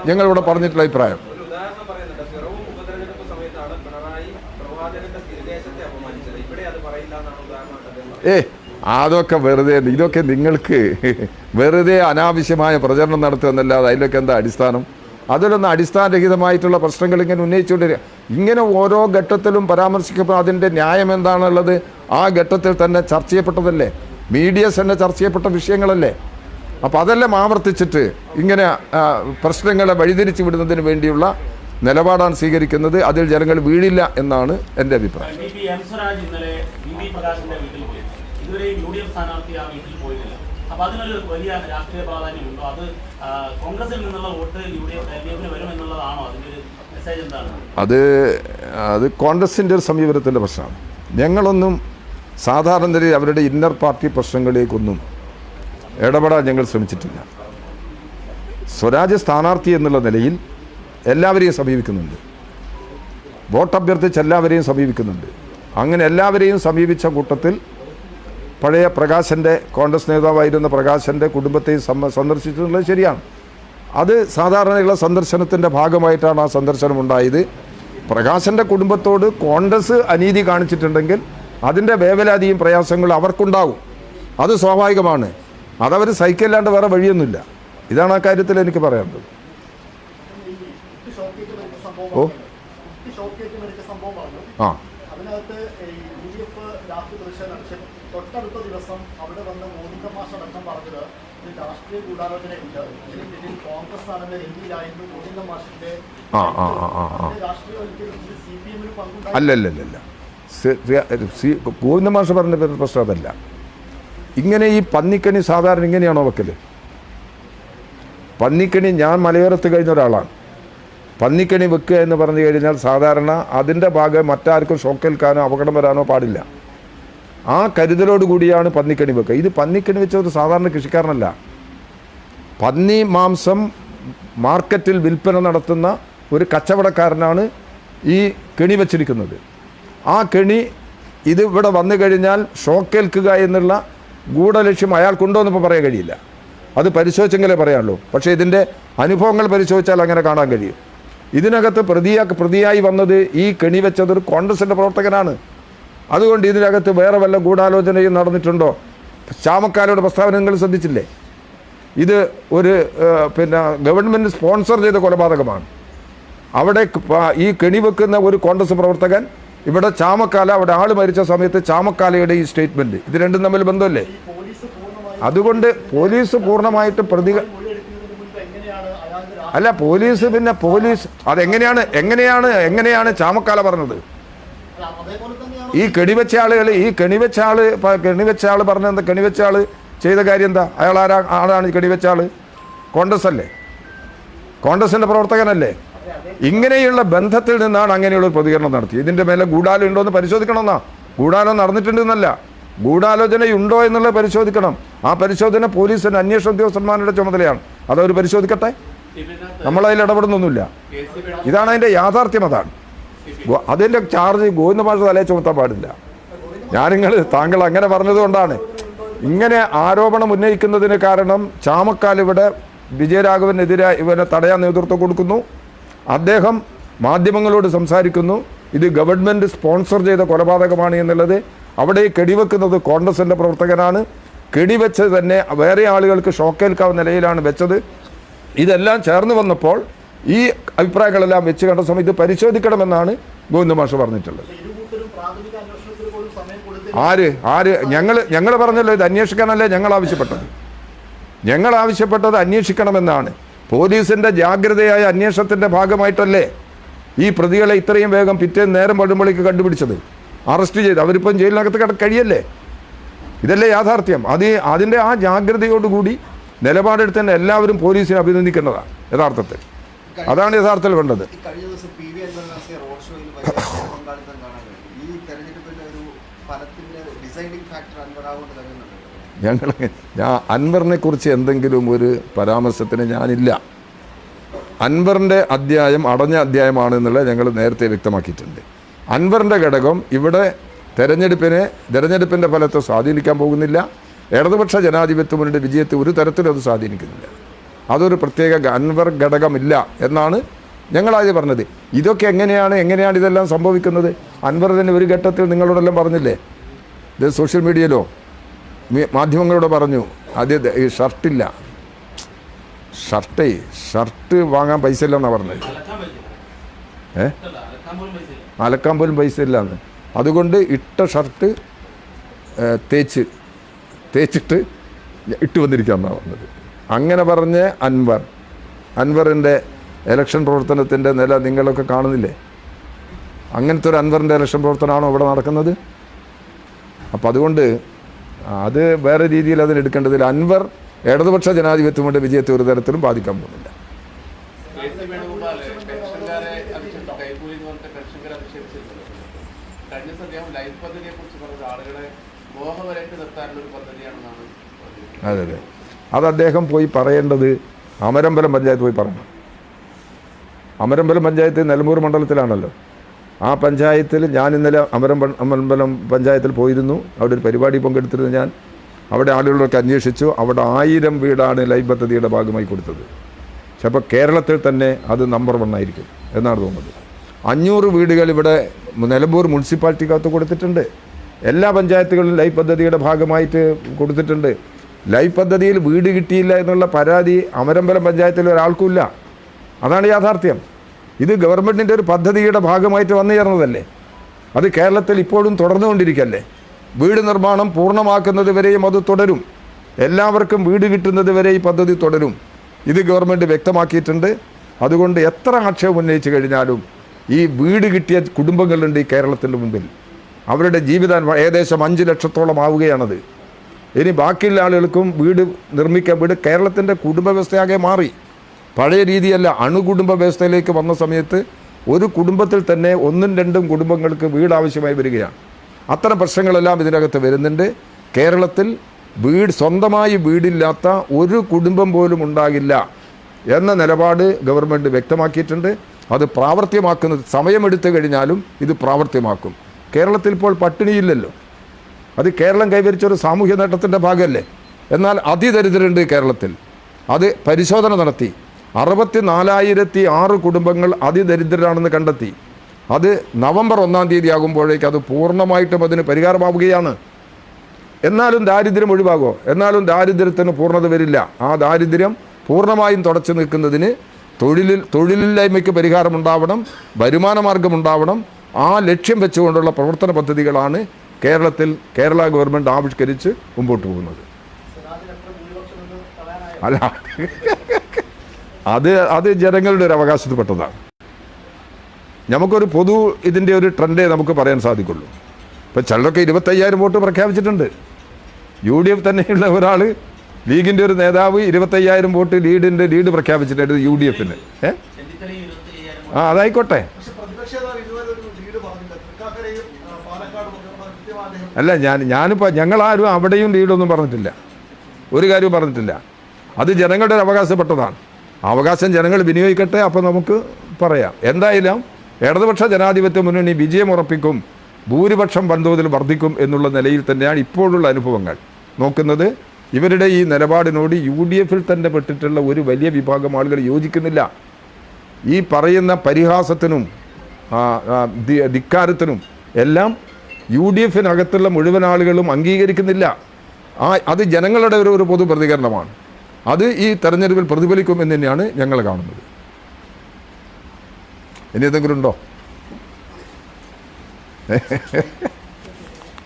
ഞങ്ങളിവിടെ പറഞ്ഞിട്ടുള്ള അഭിപ്രായം. അതൊക്കെ വെറുതെ, ഇതൊക്കെ നിങ്ങൾക്ക് വെറുതെ അനാവശ്യമായ പ്രചരണം നടത്തുക എന്നല്ലാതെ അതിലൊക്കെ എന്താ അടിസ്ഥാനം? അതിലൊന്നും അടിസ്ഥാനരഹിതമായിട്ടുള്ള പ്രശ്നങ്ങൾ ഇങ്ങനെ ഉന്നയിച്ചുകൊണ്ടിരിക്കുക. ഇങ്ങനെ ഓരോ ഘട്ടത്തിലും പരാമർശിക്കുമ്പോൾ അതിൻ്റെ ന്യായം എന്താണുള്ളത്? ആ ഘട്ടത്തിൽ തന്നെ ചർച്ച ചെയ്യപ്പെട്ടതല്ലേ? മീഡിയസ് തന്നെ ചർച്ച ചെയ്യപ്പെട്ട വിഷയങ്ങളല്ലേ? അപ്പോൾ അതെല്ലാം ആവർത്തിച്ചിട്ട് ഇങ്ങനെ പ്രശ്നങ്ങളെ വഴിതിരിച്ചു വിടുന്നതിന് വേണ്ടിയുള്ള നിലപാടാണ് സ്വീകരിക്കുന്നത്. അതിൽ ജനങ്ങൾ വീഴില്ല എന്നാണ് എൻ്റെ അഭിപ്രായം. അപ്പോൾ അതിനൊരു വലിയ രാഷ്ട്രീയ പ്രാധാന്യമുണ്ടോ? അത് കോൺഗ്രസിൽ നിന്നുള്ള വോട്ട് യുഡിഎഫിന് വരുമെന്നുള്ളതാണോ? അതിൻ്റെ ഒരു മെസ്സേജ് എന്താണ്? അത് കോൺഗ്രസിൻ്റെ ഒരു സമീപനത്തിൻ്റെ പ്രശ്നമാണ്. ഞങ്ങളൊന്നും സാധാരണ നിലയിൽ അവരുടെ ഇന്നർ പാർട്ടി പ്രശ്നങ്ങളിലേക്കൊന്നും ഇടപെടാൻ ഞങ്ങൾ ശ്രമിച്ചിട്ടില്ല. സ്വരാജ് സ്ഥാനാർത്ഥി എന്നുള്ള നിലയിൽ എല്ലാവരെയും സമീപിക്കുന്നുണ്ട്, വോട്ട് അഭ്യർത്ഥിച്ച് എല്ലാവരെയും സമീപിക്കുന്നുണ്ട്. അങ്ങനെ എല്ലാവരെയും സമീപിച്ച കൂട്ടത്തിൽ പഴയ പ്രകാശൻ്റെ, കോൺഗ്രസ് നേതാവായിരുന്ന പ്രകാശൻ്റെ കുടുംബത്തെയും സന്ദർശിച്ചിട്ടുള്ളത് ശരിയാണ്. അത് സാധാരണയുള്ള സന്ദർശനത്തിൻ്റെ ഭാഗമായിട്ടാണ് ആ സന്ദർശനം ഉണ്ടായത്. പ്രകാശൻ്റെ കുടുംബത്തോട് കോൺഗ്രസ് അനീതി കാണിച്ചിട്ടുണ്ടെങ്കിൽ അതിൻ്റെ വേവലാതിയും പ്രയാസങ്ങളും അവർക്കുണ്ടാകും. അത് സ്വാഭാവികമാണ്. അതവർ സഹിക്കല്ലാണ്ട് വേറെ വഴിയൊന്നുമില്ല. ഇതാണ് ആ കാര്യത്തിൽ എനിക്ക് പറയാനുള്ളത്. ഓ ആ തൊട്ടടുത്ത ദിവസം അവിടെ വന്ന് മോദിക മാഷ് അടക്കം പറഞ്ഞത് രാഷ്ട്രീയ ഗൂഢാലോചനയുണ്ട്, കോൺഗ്രസ് ആണെന്ന രീതിയിലായിരുന്നു മോദിക മാഷിന്റെ രാഷ്ട്രീയവൽക്കരണത്തിൽ CPM-ന് പങ്കുണ്ടായി. അല്ലല്ലല്ല, ഗോവിന്ദ മാഷ് പറഞ്ഞ പ്രശ്നം അതല്ല. ഇങ്ങനെ ഈ പന്നിക്കണി സാധാരണ ഇങ്ങനെയാണോ വെക്കല്? പന്നിക്കണി, ഞാൻ മലയോരത്ത് കഴിഞ്ഞ ഒരാളാണ്. പന്നിക്കണി വെക്കുക എന്ന് പറഞ്ഞു കഴിഞ്ഞാൽ സാധാരണ അതിൻ്റെ ഭാഗം മറ്റാർക്കും ഷോക്കേൽക്കാനോ അപകടം വരാനോ പാടില്ല. ആ കരുതലോടുകൂടിയാണ് പന്നിക്കണി വെക്കുക. ഇത് പന്നിക്കണി വെച്ച ഒരു സാധാരണ കൃഷിക്കാരനല്ല. പന്നി മാംസം മാർക്കറ്റിൽ വിൽപ്പന നടത്തുന്ന ഒരു കച്ചവടക്കാരനാണ് ഈ കെണി വച്ചിരിക്കുന്നത്. ആ കെണി ഇത് ഇവിടെ വന്നു കഴിഞ്ഞാൽ ഷോക്കേൽക്കുക എന്നുള്ള ഗൂഢലക്ഷ്യം അയാൾക്കുണ്ടോ എന്നിപ്പോൾ പറയാൻ കഴിയില്ല. അത് പരിശോധിച്ചെങ്കിലേ പറയാനുള്ളൂ. പക്ഷേ ഇതിൻ്റെ അനുഭവങ്ങൾ പരിശോധിച്ചാൽ അങ്ങനെ കാണാൻ കഴിയും. ഇതിനകത്ത് പ്രതിയായി വന്നത് ഈ കെണി വെച്ചതൊരു കോൺഗ്രസിൻ്റെ പ്രവർത്തകനാണ്. അതുകൊണ്ട് ഇതിനകത്ത് വേറെ വല്ല ഗൂഢാലോചനയും നടന്നിട്ടുണ്ടോ? ചാമക്കാലയുടെ പ്രസ്താവന നിങ്ങൾ ശ്രദ്ധിച്ചില്ലേ? ഇത് ഒരു ഗവൺമെൻറ് സ്പോൺസർ ചെയ്ത കൊലപാതകമാണ്. അവിടെ ഈ കെണി വെക്കുന്ന ഒരു കോൺഗ്രസ് പ്രവർത്തകൻ, ഇവിടെ ചാമക്കാല, അവിടെ ആൾ മരിച്ച സമയത്ത് ചാമക്കാലയുടെ ഈ സ്റ്റേറ്റ്മെൻറ്റ്, ഇത് രണ്ടും തമ്മിൽ ബന്ധമല്ലേ? അതുകൊണ്ട് പോലീസ് പൂർണ്ണമായിട്ട് അല്ല, പോലീസ് എങ്ങനെയാണ് ചാമക്കാല പറഞ്ഞത്? ഈ കെണിവെച്ച ആള് പറഞ്ഞെന്താ? കെണിവെച്ച ആള് ചെയ്ത കാര്യം എന്താ? അയാൾ ആരാണ് കെണിവെച്ച ആള്? കോൺഗ്രസ് അല്ലേ? കോൺഗ്രസിൻ്റെ പ്രവർത്തകനല്ലേ? ഇങ്ങനെയുള്ള ബന്ധത്തിൽ നിന്നാണ് അങ്ങനെയുള്ള പ്രതികരണം നടത്തി. ഇതിൻ്റെ മേലെ ഗൂഢാലോചന ഉണ്ടോ എന്ന് പരിശോധിക്കണമെന്നാ. ഗൂഢാലോചന നടന്നിട്ടുണ്ടെന്നല്ല, ഗൂഢാലോചനയുണ്ടോ എന്നുള്ളത് പരിശോധിക്കണം. ആ പരിശോധന പോലീസിൻ്റെ അന്വേഷണ ഉദ്യോഗസ്ഥന്മാരുടെ ചുമതലയാണ്. അതവർ പരിശോധിക്കട്ടെ, നമ്മളതിൽ ഇടപെടുന്നൊന്നുമില്ല. ഇതാണ് അതിൻ്റെ യാഥാർത്ഥ്യം. അതാണ് അതിൻ്റെ ചാർജ് ഗോവിന്ദ മാഷ് തലയെ ചുമത്താൻ പാടില്ല. താങ്കൾ അങ്ങനെ പറഞ്ഞതുകൊണ്ടാണ് ഇങ്ങനെ ആരോപണം ഉന്നയിക്കുന്നതിന് കാരണം. ചാമക്കാൽ ഇവിടെ വിജയരാഘവനെതിരെ ഇവനെ തടയാൻ നേതൃത്വം കൊടുക്കുന്നു. അദ്ദേഹം മാധ്യമങ്ങളോട് സംസാരിക്കുന്നു, ഇത് ഗവൺമെൻറ് സ്പോൺസർ ചെയ്ത കൊലപാതകമാണ് എന്നുള്ളത്. അവിടെ കെടിവെക്കുന്നത് കോൺഗ്രസിൻ്റെ പ്രവർത്തകനാണ്. കെടിവെച്ചത് തന്നെ വേറെ ആളുകൾക്ക് ഷോക്കേൽക്കാവുന്ന നിലയിലാണ് വെച്ചത്. ഇതെല്ലാം ചേർന്ന് വന്നപ്പോൾ ഈ അഭിപ്രായങ്ങളെല്ലാം വെച്ച് കണ്ട സമയം ഇത് പരിശോധിക്കണമെന്നാണ് ഗോവിന്ദ മാഷ് പറഞ്ഞിട്ടുള്ളത്. ഞങ്ങൾ പറഞ്ഞല്ലോ ഇത് അന്വേഷിക്കാനല്ലേ ഞങ്ങൾ ആവശ്യപ്പെട്ടത് അന്വേഷിക്കണമെന്നാണ്. പോലീസിൻ്റെ ജാഗ്രതയായ അന്വേഷണത്തിൻ്റെ ഭാഗമായിട്ടല്ലേ ഈ പ്രതികളെ ഇത്രയും വേഗം പിറ്റേന്ന് നേരം പടുമ്പോഴേക്ക് കണ്ടുപിടിച്ചത്, അറസ്റ്റ് ചെയ്ത്. അവരിപ്പം ജയിലിനകത്ത് കഴിയല്ലേ? ഇതല്ലേ യാഥാർത്ഥ്യം. അതിൻ്റെ ആ ജാഗ്രതയോടുകൂടി നിലപാടെടുത്തന്നെ എല്ലാവരും പോലീസിനെ അഭിനന്ദിക്കേണ്ടതാണ് യഥാർത്ഥത്തിൽ. അതാണ് യഥാർത്ഥത്തിൽ വേണ്ടത്. അൻവറിനെ കുറിച്ച് എന്തെങ്കിലും ഒരു പരാമർശത്തിന് ഞാനില്ല. അൻവറിൻ്റെ അധ്യായം അടഞ്ഞ അധ്യായമാണ് എന്നുള്ളത് ഞങ്ങൾ നേരത്തെ വ്യക്തമാക്കിയിട്ടുണ്ട്. അൻവറിൻ്റെ ഘടകം ഇവിടെ തെരഞ്ഞെടുപ്പിൻ്റെ ഫലത്തെ സ്വാധീനിക്കാൻ പോകുന്നില്ല. ഇടതുപക്ഷ ജനാധിപത്യ മുന്നണിയുടെ വിജയത്തെ ഒരു തരത്തിലും അത് സ്വാധീനിക്കുന്നില്ല. അതൊരു പ്രത്യേക അൻവർ ഘടകമില്ല എന്നാണ് ഞങ്ങളാദ്യം പറഞ്ഞത്. ഇതൊക്കെ എങ്ങനെയാണ് ഇതെല്ലാം സംഭവിക്കുന്നത്? അൻവർ തന്നെ ഒരു ഘട്ടത്തിൽ നിങ്ങളോടെല്ലാം പറഞ്ഞില്ലേ, ഇത് സോഷ്യൽ മീഡിയയിലോ മാധ്യമങ്ങളോട് പറഞ്ഞു, അത് ഈ ഷർട്ടില്ല, ഷർട്ട് വാങ്ങാൻ പൈസ ഇല്ലെന്നാണ് പറഞ്ഞത്. അലക്കാൻ പോലും പൈസ ഇല്ലാന്ന്. അതുകൊണ്ട് ഇട്ട ഷർട്ട് തേച്ചിട്ട് ഇട്ട് വന്നിരിക്കാമെന്നാണ് പറഞ്ഞത്. അങ്ങനെ പറഞ്ഞ് അൻവറിൻ്റെ ഇലക്ഷൻ പ്രവർത്തനത്തിൻ്റെ നില നിങ്ങളൊക്കെ കാണുന്നില്ലേ? അങ്ങനത്തെ ഒരു അൻവറിൻ്റെ ഇലക്ഷൻ പ്രവർത്തനമാണോ ഇവിടെ നടക്കുന്നത്? അപ്പം അതുകൊണ്ട് അത് വേറെ രീതിയിൽ അതിനെടുക്കേണ്ടതിൽ അൻവർ ഇടതുപക്ഷ ജനാധിപത്യത്തിൻ്റെ വിജയത്തെ ഒരു തരത്തിലും ബാധിക്കാൻ പോകുന്നില്ല. അതെ, അത് അദ്ദേഹം പോയി പറയേണ്ടത് അമരമ്പലം പഞ്ചായത്ത് പോയി പറയണം. അമരമ്പലം പഞ്ചായത്ത് നിലമ്പൂർ മണ്ഡലത്തിലാണല്ലോ. ആ പഞ്ചായത്തിൽ ഞാൻ ഇന്നലെ അമരമ്പലം പഞ്ചായത്തിൽ പോയിരുന്നു. അവിടെ ഒരു പരിപാടി പങ്കെടുത്തിരുന്നു ഞാൻ. അവിടെ ആളുകളൊക്കെ അന്വേഷിച്ചു. അവിടെ 1000 വീടാണ് ലൈഫ് പദ്ധതിയുടെ ഭാഗമായി കൊടുത്തത്. പക്ഷെ അപ്പോൾ കേരളത്തിൽ തന്നെ അത് നമ്പർ 1 ആയിരിക്കും എന്നാണ് തോന്നുന്നത്. 500 വീടുകൾ ഇവിടെ നിലമ്പൂർ മുനിസിപ്പാലിറ്റിക്കകത്ത് കൊടുത്തിട്ടുണ്ട്. എല്ലാ പഞ്ചായത്തുകളിലും ലൈഫ് പദ്ധതിയുടെ ഭാഗമായിട്ട് കൊടുത്തിട്ടുണ്ട്. ലൈഫ് പദ്ധതിയിൽ വീട് കിട്ടിയില്ല എന്നുള്ള പരാതി അമരമ്പലം പഞ്ചായത്തിൽ ഒരാൾക്കുമില്ല. അതാണ് യാഥാർത്ഥ്യം. ഇത് ഗവൺമെൻറ്റിൻ്റെ ഒരു പദ്ധതിയുടെ ഭാഗമായിട്ട് വന്നു ചേർന്നതല്ലേ. അത് കേരളത്തിൽ ഇപ്പോഴും തുടർന്നുകൊണ്ടിരിക്കല്ലേ. വീട് നിർമ്മാണം പൂർണ്ണമാക്കുന്നത് വരെയും അത് തുടരും. എല്ലാവർക്കും വീട് കിട്ടുന്നത് വരെ ഈ പദ്ധതി തുടരും. ഇത് ഗവൺമെൻറ് വ്യക്തമാക്കിയിട്ടുണ്ട്. അതുകൊണ്ട് എത്ര ആക്ഷേപം ഉന്നയിച്ചു കഴിഞ്ഞാലും ഈ വീട് കിട്ടിയ കുടുംബങ്ങളുണ്ട് ഈ കേരളത്തിൻ്റെ മുമ്പിൽ. അവരുടെ ജീവിതം ഏകദേശം 5 ലക്ഷത്തോളം ആവുകയാണത്. ഇനി ബാക്കിയുള്ള ആളുകൾക്കും വീട് കേരളത്തിൻ്റെ കുടുംബ വ്യവസ്ഥയാകെ മാറി. പഴയ രീതിയല്ല. അണുകുടുംബ വ്യവസ്ഥയിലേക്ക് വന്ന സമയത്ത് ഒരു കുടുംബത്തിൽ തന്നെ 1ഉം 2ഉം കുടുംബങ്ങൾക്ക് വീട് ആവശ്യമായി വരികയാണ്. അത്തരം പ്രശ്നങ്ങളെല്ലാം ഇതിനകത്ത് വരുന്നുണ്ട്. കേരളത്തിൽ സ്വന്തമായി വീടില്ലാത്ത ഒരു കുടുംബം പോലും ഉണ്ടാകില്ല എന്ന നിലപാട് ഗവൺമെൻറ് വ്യക്തമാക്കിയിട്ടുണ്ട്. അത് പ്രാവർത്തികമാക്കുന്നത് സമയമെടുത്തു കഴിഞ്ഞാലും ഇത് പ്രാവർത്തികമാക്കും. കേരളത്തിൽ ഇപ്പോൾ പട്ടിണിയില്ലല്ലോ. അത് കേരളം കൈവരിച്ചൊരു സാമൂഹ്യ നേട്ടത്തിൻ്റെ ഭാഗമല്ലേ. എന്നാൽ അതിദരിദ്രരുണ്ട് കേരളത്തിൽ. അത് പരിശോധന നടത്തി 64,006 കുടുംബങ്ങൾ അതിദരിദ്രരാണെന്ന് കണ്ടെത്തി. അത് നവംബർ 1-ാം തീയതി ആകുമ്പോഴേക്ക് അത് പൂർണ്ണമായിട്ടും അതിന് പരിഹാരമാവുകയാണ്. എന്നാലും ദാരിദ്ര്യം ഒഴിവാകുമോ? എന്നാലും ദാരിദ്ര്യത്തിന് പൂർണ്ണത വരില്ല. ആ ദാരിദ്ര്യം പൂർണ്ണമായും തുടച്ചു നിൽക്കുന്നതിന് തൊഴിലില്ലായ്മയ്ക്ക് പരിഹാരമുണ്ടാവണം, വരുമാന മാർഗമുണ്ടാവണം. ആ ലക്ഷ്യം വെച്ചുകൊണ്ടുള്ള പ്രവർത്തന പദ്ധതികളാണ് കേരള ഗവൺമെൻറ് ആവിഷ്കരിച്ച് മുമ്പോട്ട് പോകുന്നത്. അല്ല, അത് ജനങ്ങളുടെ ഒരു അവകാശത്തിൽപ്പെട്ടതാണ്. നമുക്കൊരു ഇതിൻ്റെ ഒരു ട്രെൻഡേ നമുക്ക് പറയാൻ സാധിക്കുള്ളൂ. ഇപ്പം ചിലരൊക്കെ 25,000 വോട്ട് പ്രഖ്യാപിച്ചിട്ടുണ്ട്. UDF തന്നെയുള്ള ഒരാൾ, ലീഗിൻ്റെ ഒരു നേതാവ് 25,000 വോട്ട് ലീഡ് പ്രഖ്യാപിച്ചിട്ടുണ്ട് UDFന്. അതായിക്കോട്ടെ. അല്ല, ഞാനിപ്പോൾ ഞങ്ങളാരും അവിടെയും ലീഡൊന്നും പറഞ്ഞിട്ടില്ല, ഒരു കാര്യവും പറഞ്ഞിട്ടില്ല. അത് ജനങ്ങളുടെ ഒരു അവകാശപ്പെട്ടതാണ്. അവകാശം ജനങ്ങൾ വിനിയോഗിക്കട്ടെ, അപ്പോൾ നമുക്ക് പറയാം. എന്തായാലും ഇടതുപക്ഷ ജനാധിപത്യ മുന്നണി വിജയമുറപ്പിക്കും, ഭൂരിപക്ഷം വൻതോതിൽ വർദ്ധിക്കും എന്നുള്ള നിലയിൽ തന്നെയാണ് ഇപ്പോഴുള്ള അനുഭവങ്ങൾ നോക്കുന്നത്. ഇവരുടെ ഈ നിലപാടിനോട് UDF-ൽ തന്നെ പെട്ടിട്ടുള്ള ഒരു വലിയ വിഭാഗം ആളുകൾ യോജിക്കുന്നില്ല. ഈ പറയുന്ന പരിഹാസത്തിനും ധിക്കാരത്തിനും എല്ലാം UDF-നകത്തുള്ള മുഴുവൻ ആളുകളും അംഗീകരിക്കുന്നില്ല. അത് ജനങ്ങളുടെ ഒരു പൊതു പ്രതികരണമാണ്. അത് ഈ തെരഞ്ഞെടുപ്പിൽ പ്രതിഫലിക്കും എന്ന് തന്നെയാണ് ഞങ്ങൾ കാണുന്നത്. ഇനി എന്തെങ്കിലും ഉണ്ടോ?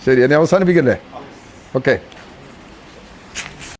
ശരി, എന്നെ അവസാനിപ്പിക്കല്ലേ? ഓക്കെ.